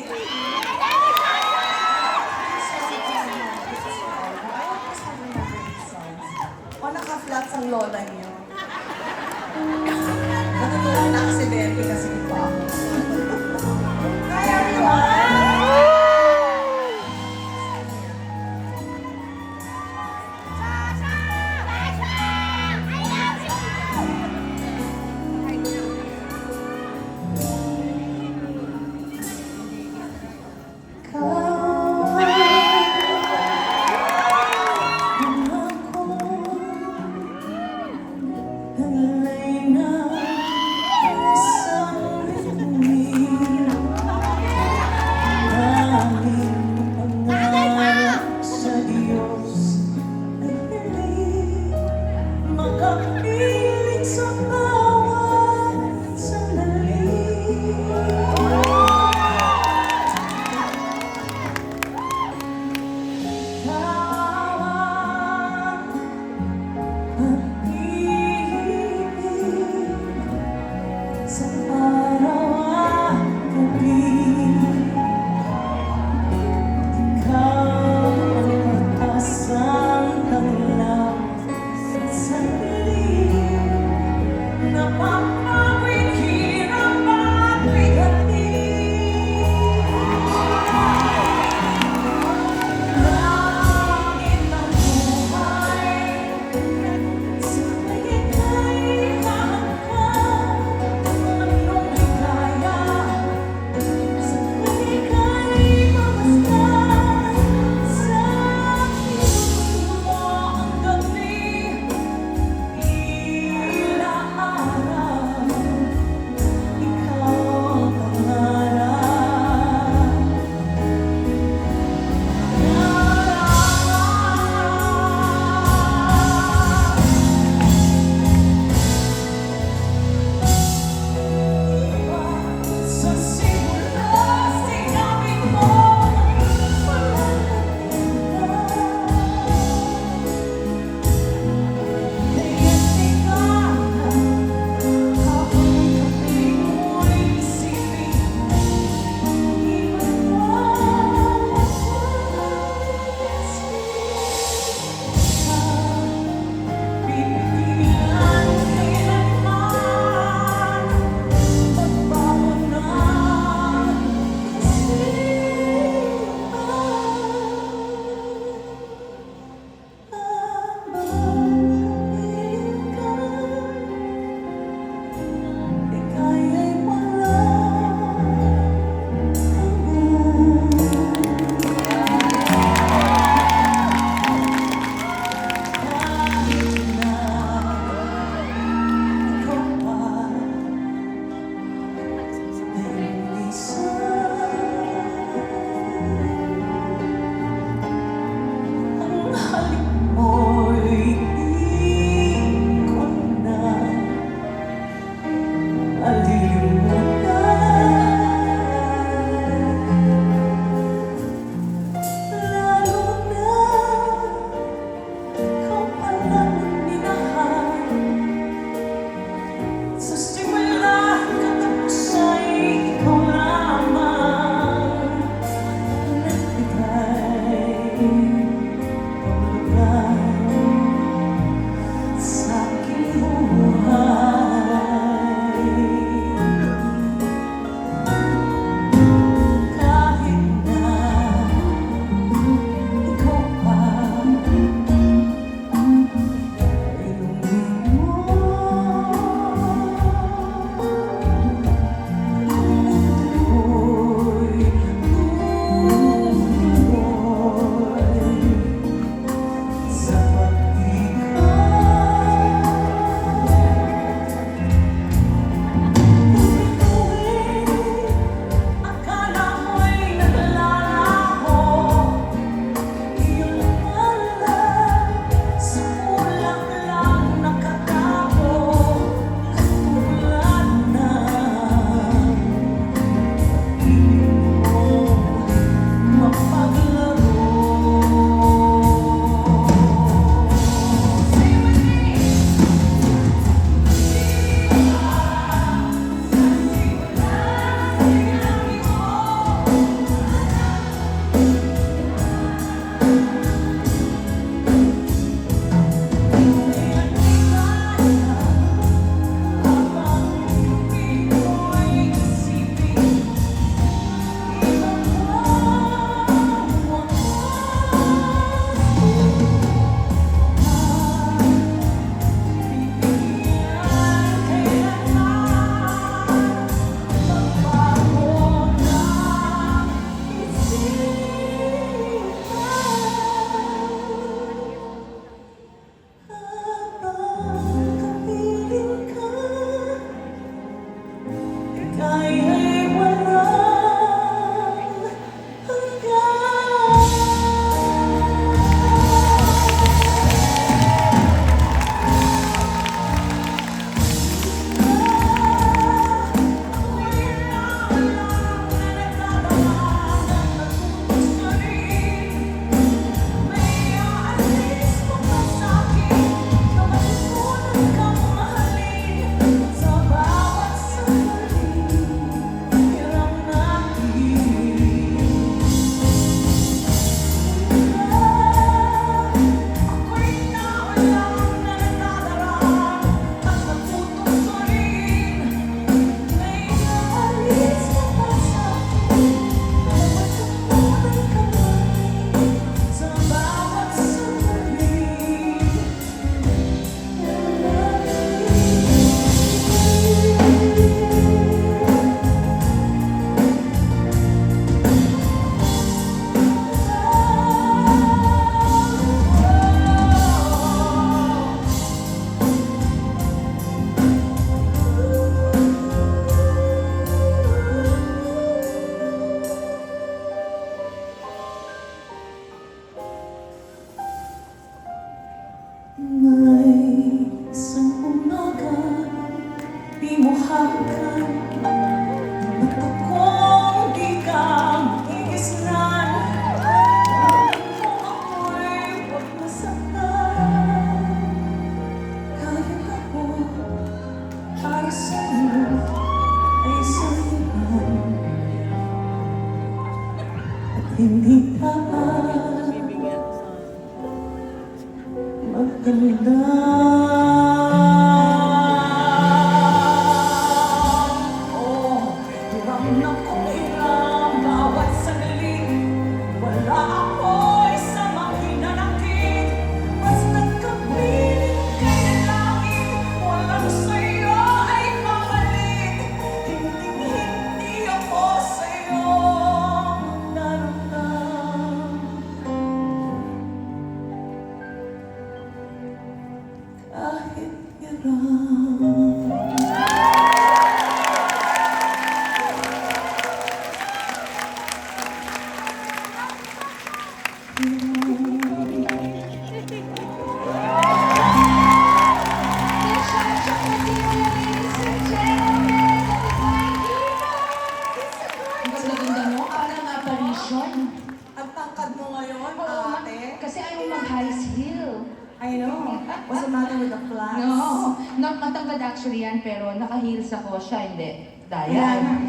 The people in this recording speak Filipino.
O naka-flat sa lola niyo. Natutunan na aksidente kasi pa. Hi everyone! hawakan? Ba't akong di ka makikislanan? Bakit mo ako'y huwag masaktan? Kahit ako para sa'yo ay salihan at hindi tapat magdamdam. Oh, hiram na kong hiram bawat sandali. Wala ako'y sa mahinanakit. Basta't kapiling kay na langit, walang sa'yo ay papalit. Hindi ako sa'yo naramdam. Kahit hirap. Ang ganda-ganda mo, parang apparition. Ang tangkad mo ngayon, Oo, ate. kasi ayaw mag-high heel. I know. What's the matter with the flats? No, not matangkad actually yan, pero naka-heels ako, siya hindi. Daya. Ayan.